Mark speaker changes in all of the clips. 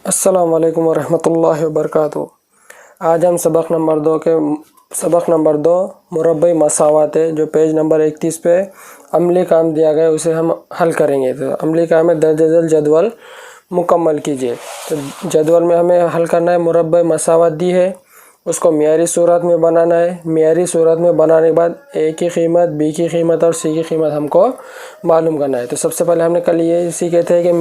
Speaker 1: अस्सलाम वालेकुम वरहमतुल्लाहि वबरकातुहू। आज हम सबक नंबर 2 मुरब्बई मसावात है जो पेज नंबर 31 पे अमली काम दिया गया उसे हम हल करेंगे। तो अमली काम है दर्ज जदवल मुकम्मल कीजिए। तो जदवल में हमें हल करना है, मुरब्बई मसावात दी है उसको मियारी सूरत में बनाना है। मियारी सूरत में बनाने के बाद ए की कीमत, बी की कीमत और सी की कीमत हमको मालूम करना है। तो सबसे पहले हमने कल ये सीखे थे कि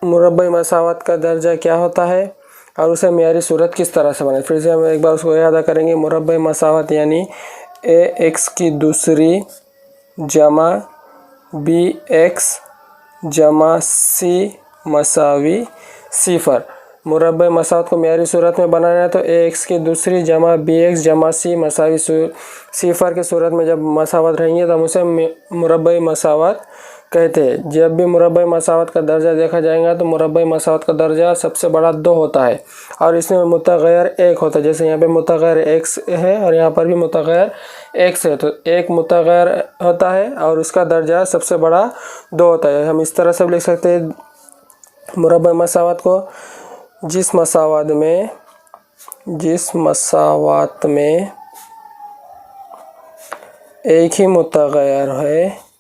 Speaker 1: मुरब्बई मसावत का दर्जा क्या होता है और उसे मियारी सूरत किस तरह से बनाए। फिर से हम एक बार उसको याद करेंगे। मुरब्बई मसावत यानी ए एक्स की दूसरी जमा बी एक्स जमा सी मसावी सिफर। मुरब्बई मसावत को मियारी सूरत में बनाना है तो ए एक्स की दूसरी जमा बी एक्स जमा सी मसावी सिफर की सूरत में जब मसावत रहेंगे तो हम उसे मुरब्बई मसावत कहते हैं। जब भी मुरब्बई मसावत का दर्जा देखा जाएगा तो मुरब्बई मसावत का दर्जा सबसे बड़ा 2 होता है और इसमें मुतग़य्यर 1 होता है। जैसे यहाँ पे मुतग़य्यर x है और यहाँ पर भी मुतग़य्यर x है, तो एक मुतग़य्यर होता है और उसका दर्जा सबसे बड़ा 2 होता है। हम इस तरह से लिख सकते हैं मुरब्बई मसावत को, जिस मसावत में एक ही मुतग़य्यर है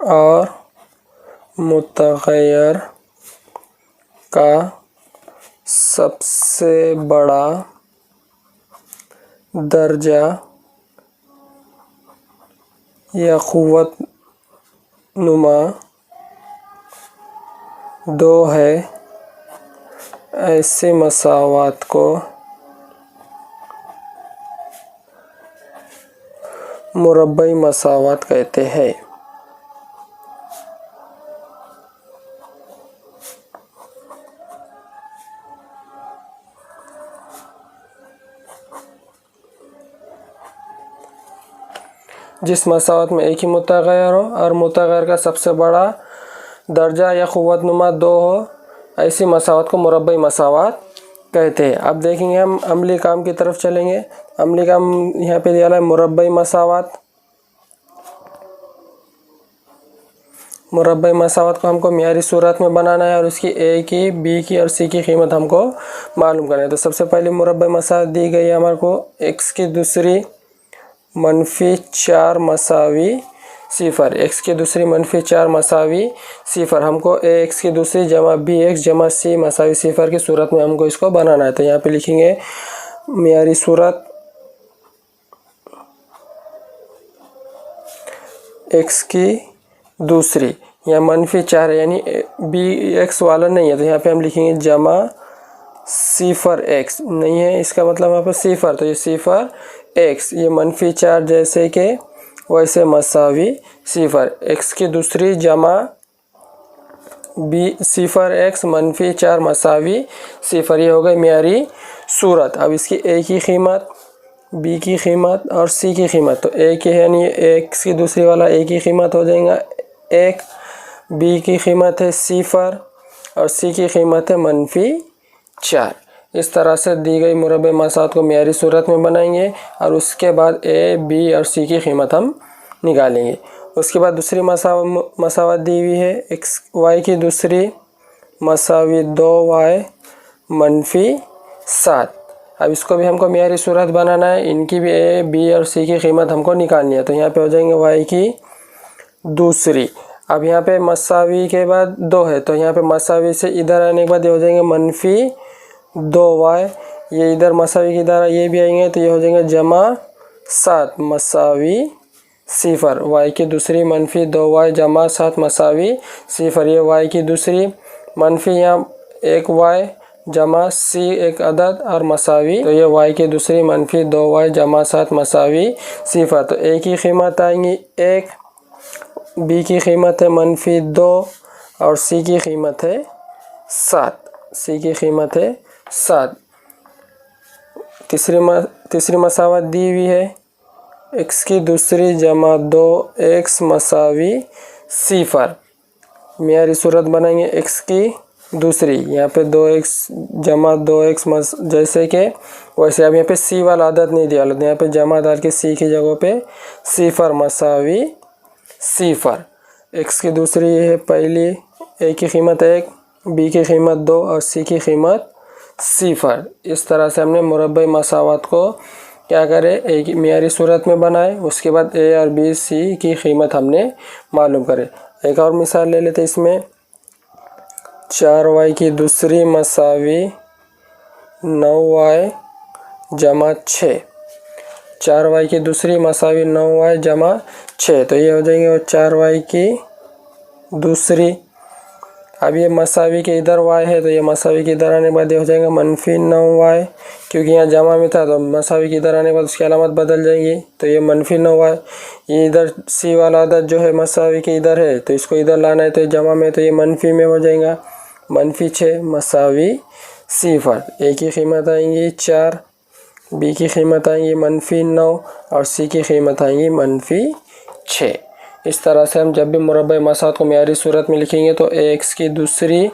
Speaker 1: और मुतग़य्यर का सबसे बड़ा दर्जा या क़ुव्वत नुमा 2 है, ऐसे मसावत को मुरब्बई मसावत कहते हैं। जिस मसावत में एक ही मुतग़य्यर हो और मुतग़य्यर का सबसे बड़ा दर्जा या क़ुव्वत नुमा 2 हो, ऐसी मसावत को मुरब्बई मसावत कहते हैं। अब देखेंगे हम अमली काम की तरफ चलेंगे। अमली काम यहाँ पे दिया है मुरब्बई मसावत। मुरब्बई मसावत को हमको मियारी सूरत में बनाना है और उसकी ए की, बी की और सी की कीमत हमको मालूम करना है। तो सबसे पहले मुरब्बई मसावत दी गई है हमारे को एक्स की दूसरी -4 मसावी सिफर। एक्स की दूसरी -4 मसावी सिफर हमको ए एक्स की दूसरी जमा बी एक्स जमा सी मसावी सिफर की सूरत में हमको इसको बनाना है। तो यहाँ पे लिखेंगे मियारी सूरत एक्स की दूसरी, यहाँ -4 है यानी बी एक्स वाला नहीं है, तो यहाँ पे हम लिखेंगे जमा सिफर एक्स नहीं है, इसका मतलब यहाँ पर सिफर, तो ये सिफर एक्स, ये -4 जैसे के वैसे मसावी सिफर। एक्स की दूसरी जमा बी सिफर एक्स -4 मसावी सिफर, ये हो गई मियारी सूरत। अब इसकी ए की कीमत, बी की कीमत और सी की कीमत, तो ए की है यानी एक्स की दूसरी वाला ए की कीमत हो जाएगा 1, बी की कीमत है सिफर और सी की कीमत है -4। इस तरह से दी गई मुरब्बई मसावत को मियारी सूरत में बनाएंगे और उसके बाद ए, बी और सी की कीमत हम निकालेंगे। उसके बाद दूसरी मसावत दी हुई है एक्स वाई की दूसरी मसावी 2y -7। अब इसको भी हमको मियारी सूरत बनाना है, इनकी भी ए, बी और सी की कीमत हमको निकालनी है। तो यहाँ पे हो जाएंगे y की दूसरी। अब यहाँ पे मसावी के बाद 2 है, तो यहाँ पे मसावी से इधर आने के बाद ये हो जाएंगे -2y, ये इधर मसावी की इधर ये भी आएंगे तो ये हो जाएंगे जमा 7 मसावी सिफर। y की दूसरी -2y जमा 7 मसावी सिफर, ये y की दूसरी मनफी यहाँ 1y जमा सी एक अदद और मसावी, तो ये y की दूसरी -2y जमा 7 मसावी सिफर। तो a की कीमत आएंगी 1, बी की कीमत है -2 और सी की कीमत है 7। तीसरी मसावत दी हुई है एक्स की दूसरी जमा 2x मसावी सिफर। मियारी सूरत बनाएंगे एक्स की दूसरी, यहाँ पे 2x जमा 2x जैसे कि वैसे। अब यहाँ पे सी वाला आदत नहीं दिया, यहाँ पे जमा डाल के सी की जगह पे सिफर मसावी सिफर। x की दूसरी है, पहली a की कीमत 1, b की कीमत 2 और c की कीमत सिफर। इस तरह से हमने मुरब्बई मसावत को क्या करें, एक मियारी सूरत में बनाए। उसके बाद a और b c की कीमत हमने मालूम करें। एक और मिसाल ले लेते इसमें, 4y की दूसरी मसावी 9y जमा 6। 4y की दूसरी मसावी 9y जमा 6, तो ये हो जाएंगे वो 4y की दूसरी। अब ये मसावी के इधर y है, तो ये मसावी के इधर आने के बाद ये हो जाएगा -9y, क्योंकि यहाँ जमा में था तो मसावी के इधर आने के बाद उसकी अलामत बदल जाएगी, तो ये -9y। ये इधर c वाला आदत जो है मसावी के इधर है, तो इसको इधर लाना है, तो जमा में, तो ये मनफी में हो जाएगा -6 मसावी सिफर। a की कीमत आएंगी 4, b की कीमत आएंगी -9 और c की कीमत आएंगी -6। इस तरह से हम जब भी मुरब्बे मसावत को मियारी सूरत में लिखेंगे तो ax की दूसरी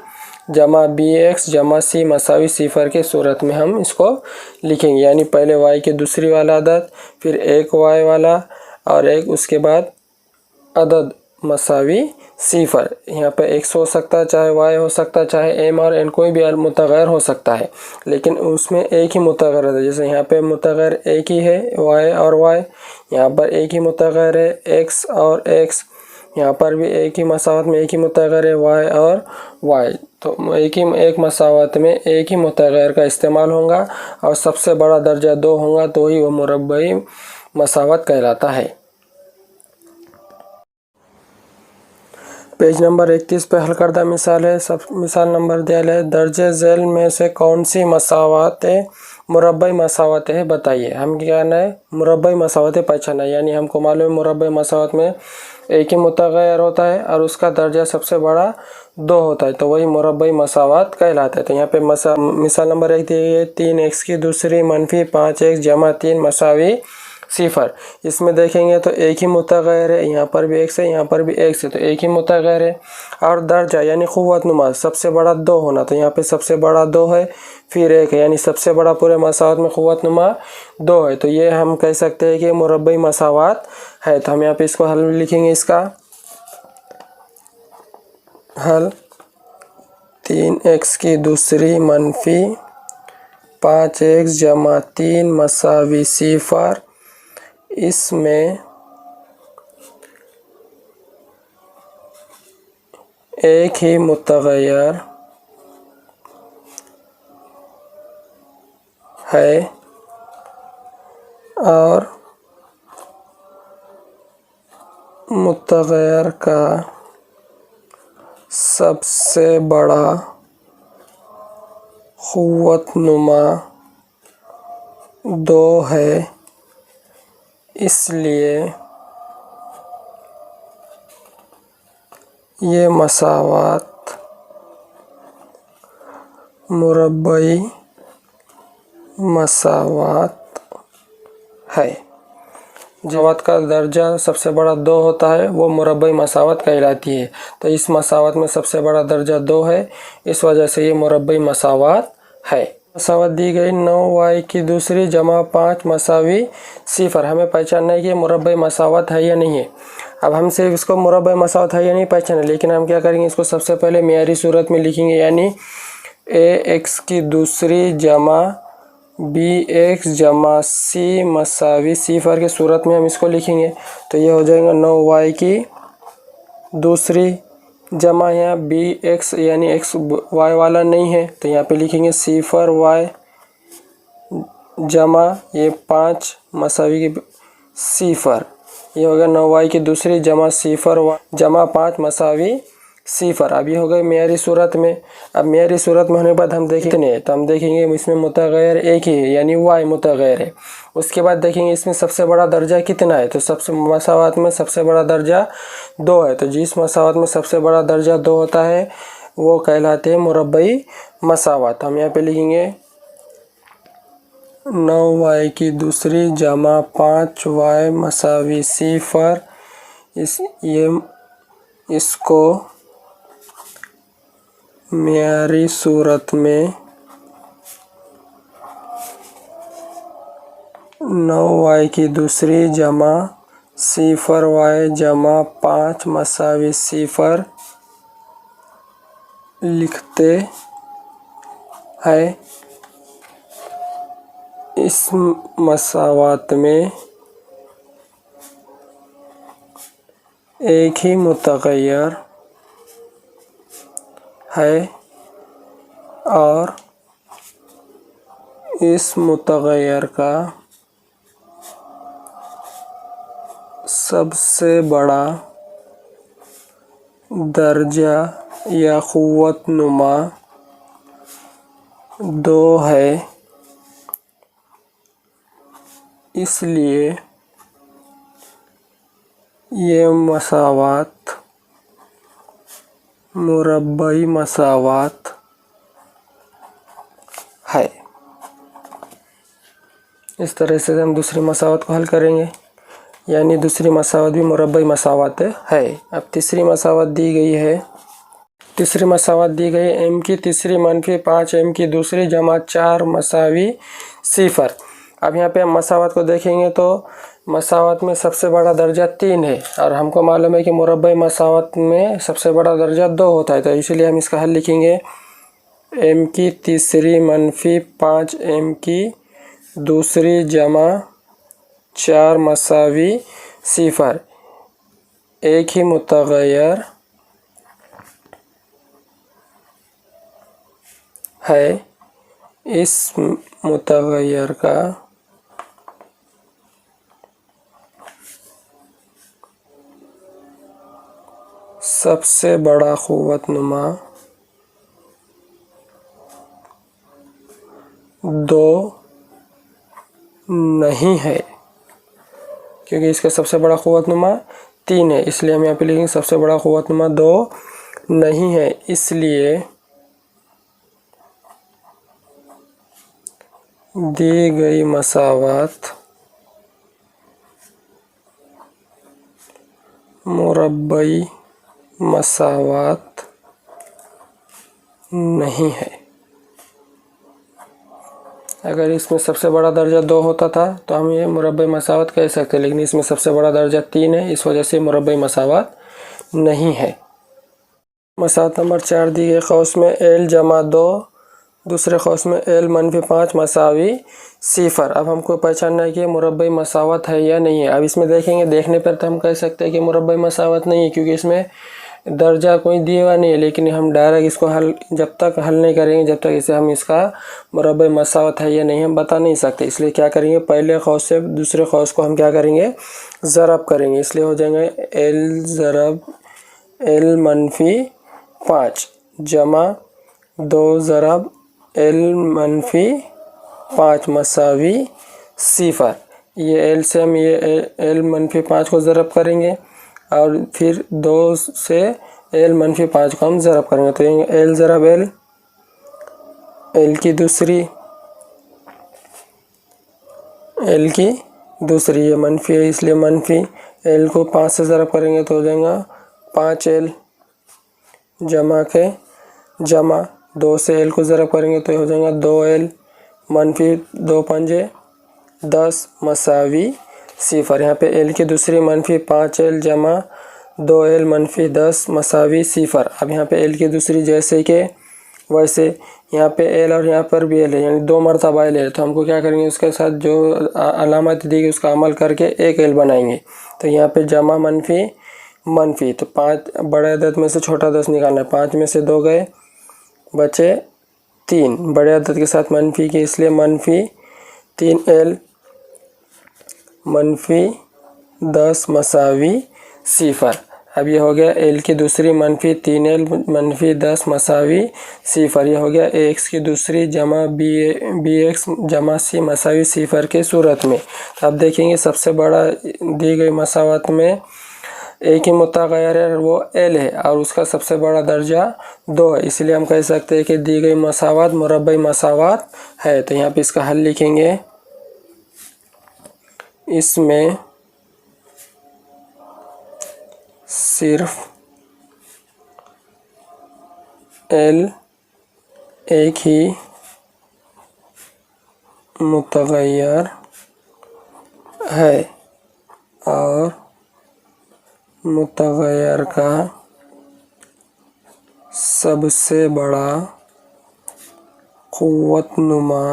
Speaker 1: जमा bx जमा c मसावी सिफर के सूरत में हम इसको लिखेंगे। यानी पहले y की दूसरी वाला अदद, फिर एक y वाला और एक उसके बाद अदद मसावी सिफर। यहाँ पे x हो सकता है, चाहे y हो सकता है, चाहे m और n कोई भी मुतग़ैर हो सकता है, लेकिन उसमें एक ही मुतग़ैर है। जैसे यहाँ पे मुतग़ैर एक ही है y और y, यहाँ पर एक ही मुतग़ैर है x और x, यहाँ पर भी एक ही मसावत में एक ही मुतग़ैर है y और y। तो एक मसावत में एक ही मुतग़ैर का इस्तेमाल होगा और सबसे बड़ा दर्जा 2 होगा, तो ही वो मुरब्बई मसावत कहलाता है। पेज नंबर 31 पे हल करदा मिसाल है। सब मिसाल नंबर दिया है, दर्जे झैल में से कौन सी मसावतें मुरब्बई मसावत है बताइए। हम क्या करना है, मुरब्बई मसावतें पहचाना है। यानी हमको मालूम है मुरब्बई मसावत में एक ही मुतग़ैर होता है और उसका दर्जा सबसे बड़ा 2 होता है, तो वही मुरब्बई मसावत कहलाता है। तो यहाँ पे मिसाल नंबर 1 दी है, 3x की दूसरी -5x जमा 3 मसावी सिफर। इसमें देखेंगे तो एक ही मुतग़ैर है, यहाँ पर भी x है, यहाँ पर भी x है, तो एक ही मुतग़ैर है। और दर्जा यानी क़ुव्वत नुमा सबसे बड़ा 2 होना, तो यहाँ पे सबसे बड़ा 2 है, फिर 1 है, यानी सबसे बड़ा पूरे मसावत में क़ुव्वत नुमा 2 है। तो ये हम कह सकते हैं कि मुरब्बई मसावत है। तो हम यहाँ पे इसको हल लिखेंगे। इसका हल 3x की दूसरी -5x जमा 3 मसावी सिफर। इसमें एक ही मुतग़ैर है और मुतग़ैर का सबसे बड़ा क़ुव्वत नुमा 2 है, इसलिए ये मसावत मुरब्बई मसावत है। मसावत का दर्जा सबसे बड़ा 2 होता है, वो मुरब्बई मसावत कहलाती है। तो इस मसावत में सबसे बड़ा दर्जा 2 है, इस वजह से ये मुरब्बई मसावत है। मसावत दी गई 9y की दूसरी जमा 5 मसावी सिफर। हमें पहचानना है कि मुरब्बई मसावत है या नहीं है। अब हम सिर्फ इसको मुरब्बई मसावत है या नहीं पहचाने, लेकिन हम क्या करेंगे, इसको सबसे पहले मियारी सूरत में लिखेंगे। यानी ax की दूसरी जमा bx जमा c मसावी सिफर के सूरत में हम इसको लिखेंगे। तो ये हो जाएगा 9y की दूसरी जमा, यहाँ bx यानी x y वाला नहीं है, तो यहाँ पे लिखेंगे सिफर y जमा ये 5 मसावी की सिफर। ये हो गया 9y की दूसरी जमा सिफर y जमा 5 मसावी सिफर। अब ये हो गए मियारी सूरत में। अब मियारी सूरत में होने के बाद हम देखेंगे, तो हम देखेंगे इसमें मुतग़ैर एक ही है, यानी y मुतग़ैर है। उसके बाद देखेंगे इसमें सबसे बड़ा दर्जा कितना है, तो सबसे मसावत में सबसे बड़ा दर्जा 2 है। तो जिस मसावत में सबसे बड़ा दर्जा 2 होता है वो कहलाते हैं मुरब्बई मसावत। हम यहाँ पे लिखेंगे 9y की दूसरी जमा 5y मसावी सिफर। इसको मेरी सूरत में 9y की दूसरी जमा 0y जमा 5 मसावी 0 लिखते हैं। इस मसावात में एक ही मुतग़य्यर है और इस मुतग़य्यर का सबसे बड़ा दर्जा या क़ुव्वत नुमा 2 है। इसलिए ये मसावात मुरब्बई मसावात है। इस तरह से हम दूसरी मसावत को हल करेंगे, यानी दूसरी मसावत भी मुरब्बई मसावत है। अब तीसरी मसावत दी गई है। तीसरी मसावत दी गई m की तीसरी मनफी 5 m की दूसरी जमा 4 मसावी 0। अब यहाँ पे हम मसावत को देखेंगे तो मसावत में सबसे बड़ा दर्जा 3 है और हमको मालूम है कि मुरब्बई मसावत में सबसे बड़ा दर्जा 2 होता है। तो इसलिए हम इसका हल लिखेंगे m की तीसरी मनफी 5 m की दूसरी जमा 4 मसावी 0 एक ही मुतग़य्यर है। इस मुतग़य्यर का सबसे बड़ा क़ुव्वत नुमा 2 नहीं है, क्योंकि इसका सबसे बड़ा क़ुव्वत नुमा 3 है। इसलिए हम यहाँ पे लिखेंगे सबसे बड़ा क़ुव्वत नुमा 2 नहीं है। इसलिए दी गई मसावत मुरब्बई मसावत नहीं है। अगर इसमें सबसे बड़ा दर्जा 2 होता था तो हम ये मुरब्बई मसावत कह सकते, लेकिन इसमें सबसे बड़ा दर्जा 3 है, इस वजह से मुरब्बई मसावत नहीं है। मसावत नंबर 4 दी गई कौस में l जमा 2 दूसरे कौस में l मनफी 5 मसावी 0। अब हमको पहचानना है कि ये मुरब्बई मसावत है या नहीं है। अब इसमें देखेंगे, देखने पर तो हम कह सकते हैं कि मुरब्बई मसावत नहीं है, क्योंकि इसमें दर्जा कोई दिया हुआ नहीं है। लेकिन हम डायरेक्ट इसको हल जब तक हल नहीं करेंगे, जब तक इसे हम इसका मुरब्बई मसावत है या नहीं हम बता नहीं सकते। इसलिए क्या करेंगे, पहले कौस से दूसरे कौस को हम क्या करेंगे, ज़रब करेंगे। इसलिए हो जाएंगे l ज़रब l मनफी 5 जमा 2 ज़रब l मनफी 5 मसावी 0। ये l से हम ये l मनफी 5 को ज़रब करेंगे और फिर 2 से l मनफी 5 को हम ज़रब करेंगे। तो ये l ज़रब l, l की दूसरी ये मनफी है, इसलिए मनफी l को 5 से ज़रब करेंगे तो हो जाएगा 5l जमा के जमा 2 से l को ज़रब करेंगे तो हो जाएगा 2l मनफी 2 पंजे 10 मसावी 0। यहाँ पे l की दूसरी मनफी 5l जमा 2l मनफी 10 मसावी 0। अब यहाँ पे l की दूसरी जैसे कि वैसे यहाँ पे l और यहाँ पर भी l है, यानी 2 मरतबा l है। तो हमको क्या करेंगे, उसके साथ जो अलामत दी गई उसका अमल करके एक l बनाएंगे। तो यहाँ पे जमा मनफी मनफी, तो 5 बड़े अदद में से छोटा 10 निकालना है। 5 में से 2 गए, बचे 3 बड़े अदद के साथ मनफी की, इसलिए मनफी 3l मनफी 10 मसावी 0। अब ये हो गया l की दूसरी मनफी 3l मनफी 10 मसावी 0। ये हो गया x की दूसरी जमा bx जमा c मसावी 0 के सूरत में। अब देखेंगे सबसे बड़ा दी गई मसावत में एक ही मुतग़य्यर है, वो l है और उसका सबसे बड़ा दर्जा 2 है। इसलिए हम कह सकते हैं कि दी गई मसावत मुरब्बई मसावत है। तो यहाँ पे इसका हल लिखेंगे, इसमें सिर्फ l एक ही मुतग़य्यर है और मुतग़य्यर का सबसे बड़ा क़ुव्वतनुमा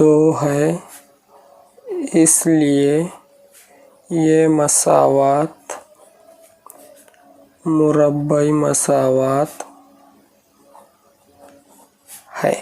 Speaker 1: 2 है, इसलिए ये मसावात मुरब्बई मसावात है।